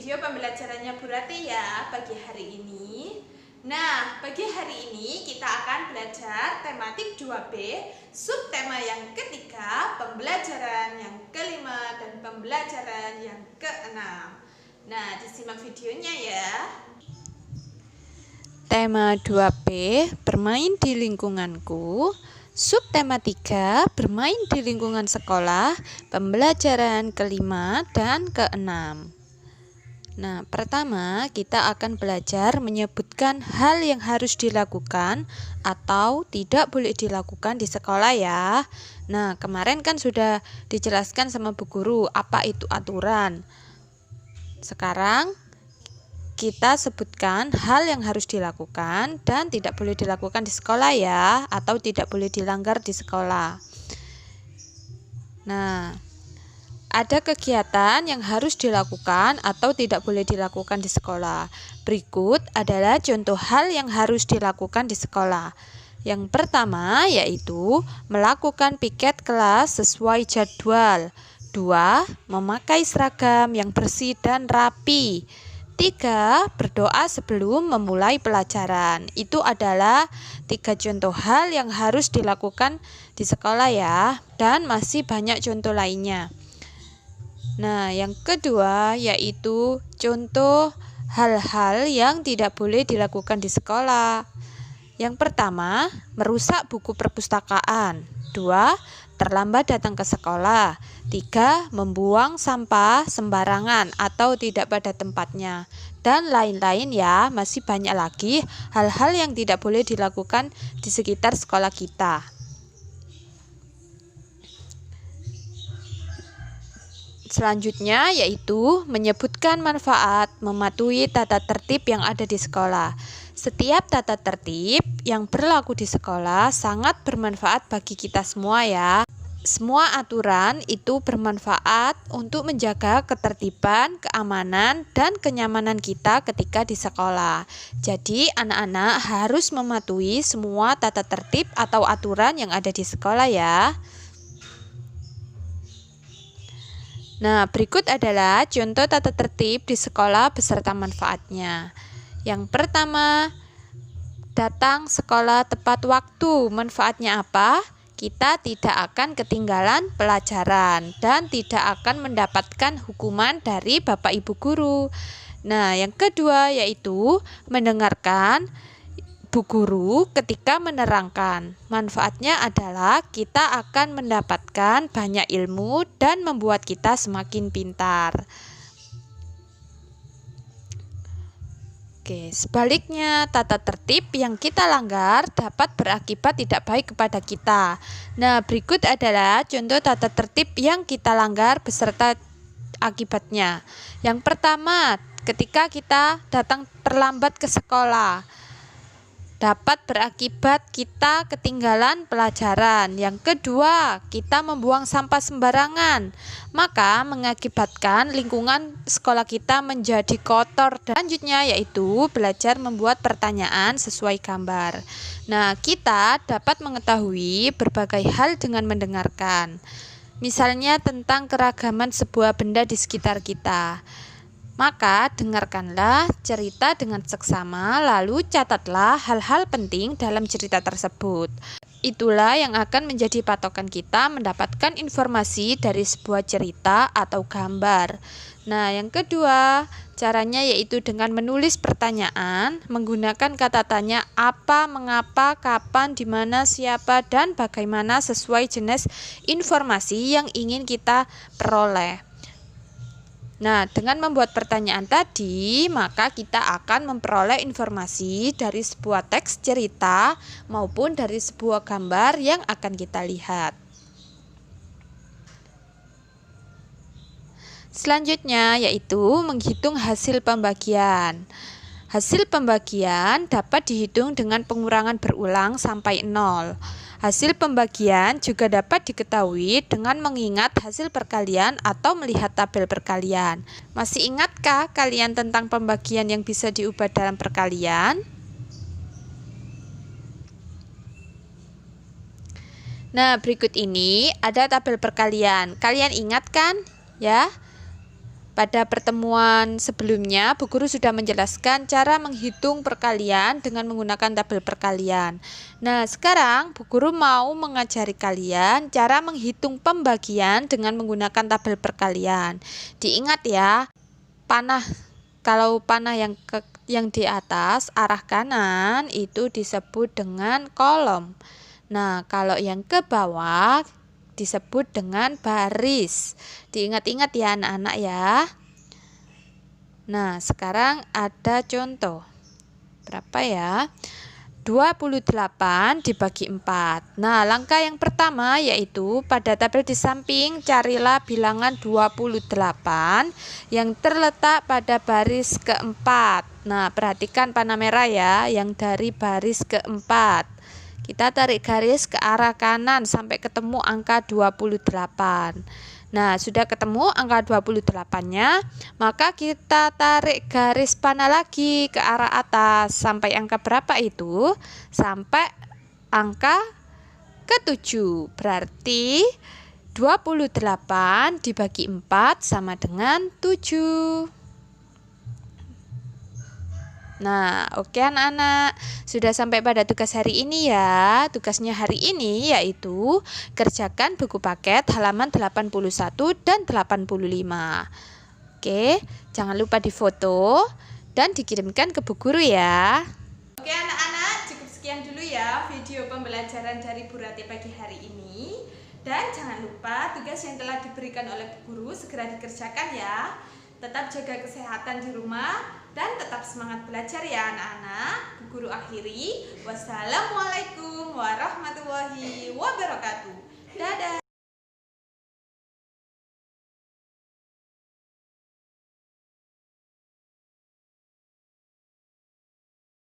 video pembelajarannya Bu Rati ya pagi hari ini. Nah, pagi hari ini kita akan belajar tematik 2B, subtema yang ketiga, pembelajaran yang kelima, dan pembelajaran yang keenam. Nah, disimak videonya ya. Tema 2B, bermain di lingkunganku. Subtema 3, bermain di lingkungan sekolah, pembelajaran kelima dan keenam. Nah, pertama kita akan belajar menyebutkan hal yang harus dilakukan atau tidak boleh dilakukan di sekolah ya. Nah, kemarin kan sudah dijelaskan sama Bu Guru apa itu aturan. Sekarang kita sebutkan hal yang harus dilakukan dan tidak boleh dilakukan di sekolah ya, atau tidak boleh dilanggar di sekolah. Nah, ada kegiatan yang harus dilakukan atau tidak boleh dilakukan di sekolah. Berikut adalah contoh hal yang harus dilakukan di sekolah. Yang pertama yaitu melakukan piket kelas sesuai jadwal. 2. Memakai seragam yang bersih dan rapi. 3. Berdoa sebelum memulai pelajaran. Itu adalah 3 contoh hal yang harus dilakukan di sekolah ya. Dan masih banyak contoh lainnya. Nah, yang kedua yaitu contoh hal-hal yang tidak boleh dilakukan di sekolah. Yang pertama, merusak buku perpustakaan. 2. Terlambat datang ke sekolah. 3. Membuang sampah sembarangan atau tidak pada tempatnya. Dan lain-lain ya, masih banyak lagi hal-hal yang tidak boleh dilakukan di sekitar sekolah kita. Selanjutnya yaitu menyebutkan manfaat mematuhi tata tertib yang ada di sekolah. Setiap tata tertib yang berlaku di sekolah sangat bermanfaat bagi kita semua ya. Semua aturan itu bermanfaat untuk menjaga ketertiban, keamanan, dan kenyamanan kita ketika di sekolah. Jadi anak-anak harus mematuhi semua tata tertib atau aturan yang ada di sekolah ya. Nah, berikut adalah contoh tata tertib di sekolah beserta manfaatnya. Yang pertama, datang sekolah tepat waktu. Manfaatnya apa? Kita tidak akan ketinggalan pelajaran dan tidak akan mendapatkan hukuman dari Bapak Ibu Guru. Nah, yang kedua yaitu mendengarkan Bu Guru ketika menerangkan. Manfaatnya adalah kita akan mendapatkan banyak ilmu dan membuat kita semakin pintar. Oke, sebaliknya tata tertib yang kita langgar dapat berakibat tidak baik kepada kita. Nah, berikut adalah contoh tata tertib yang kita langgar beserta akibatnya. Yang pertama, ketika kita datang terlambat ke sekolah, dapat berakibat kita ketinggalan pelajaran. Yang kedua, kita membuang sampah sembarangan, maka mengakibatkan lingkungan sekolah kita menjadi kotor. Dan selanjutnya yaitu belajar membuat pertanyaan sesuai gambar. Nah, kita dapat mengetahui berbagai hal dengan mendengarkan. Misalnya tentang keragaman sebuah benda di sekitar kita. Maka dengarkanlah cerita dengan seksama, lalu catatlah hal-hal penting dalam cerita tersebut. Itulah yang akan menjadi patokan kita mendapatkan informasi dari sebuah cerita atau gambar. Nah, yang kedua, caranya yaitu dengan menulis pertanyaan, menggunakan kata tanya apa, mengapa, kapan, di mana, siapa, dan bagaimana sesuai jenis informasi yang ingin kita peroleh. Nah, dengan membuat pertanyaan tadi, maka kita akan memperoleh informasi dari sebuah teks cerita maupun dari sebuah gambar yang akan kita lihat. Selanjutnya yaitu menghitung hasil pembagian. Hasil pembagian dapat dihitung dengan pengurangan berulang sampai 0. Hasil pembagian juga dapat diketahui dengan mengingat hasil perkalian atau melihat tabel perkalian. Masih ingatkah kalian tentang pembagian yang bisa diubah dalam perkalian? Nah, berikut ini ada tabel perkalian. Kalian ingat kan? Ya. pada pertemuan sebelumnya, Bu Guru sudah menjelaskan cara menghitung perkalian dengan menggunakan tabel perkalian. Nah, sekarang Bu Guru mau mengajari kalian cara menghitung pembagian dengan menggunakan tabel perkalian. Diingat ya, kalau panah yang di atas arah kanan itu disebut dengan kolom. Nah, kalau yang ke bawah disebut dengan baris. Diingat-ingat ya anak-anak ya. Nah, sekarang ada contoh. Berapa ya? 28 dibagi 4. Nah, langkah yang pertama yaitu pada tabel di samping carilah bilangan 28 yang terletak pada baris keempat. Nah, perhatikan panah merah ya, yang dari baris keempat. Kita tarik garis ke arah kanan sampai ketemu angka 28. Nah, sudah ketemu angka 28-nya, maka kita tarik garis panah lagi ke arah atas sampai angka berapa itu? Sampai angka ke-7. Berarti 28 dibagi 4 sama dengan 7. Nah, oke anak-anak, sudah sampai pada tugas hari ini ya. Tugasnya hari ini yaitu kerjakan buku paket halaman 81 dan 85. Oke, jangan lupa difoto dan dikirimkan ke Bu Guru ya. Oke anak-anak, cukup sekian dulu ya video pembelajaran dari Bu Rati pagi hari ini. Dan jangan lupa tugas yang telah diberikan oleh Bu Guru segera dikerjakan ya. Tetap jaga kesehatan di rumah dan tetap semangat belajar ya anak-anak. Bu Guru akhiri. Wassalamualaikum warahmatullahi wabarakatuh. Dadah.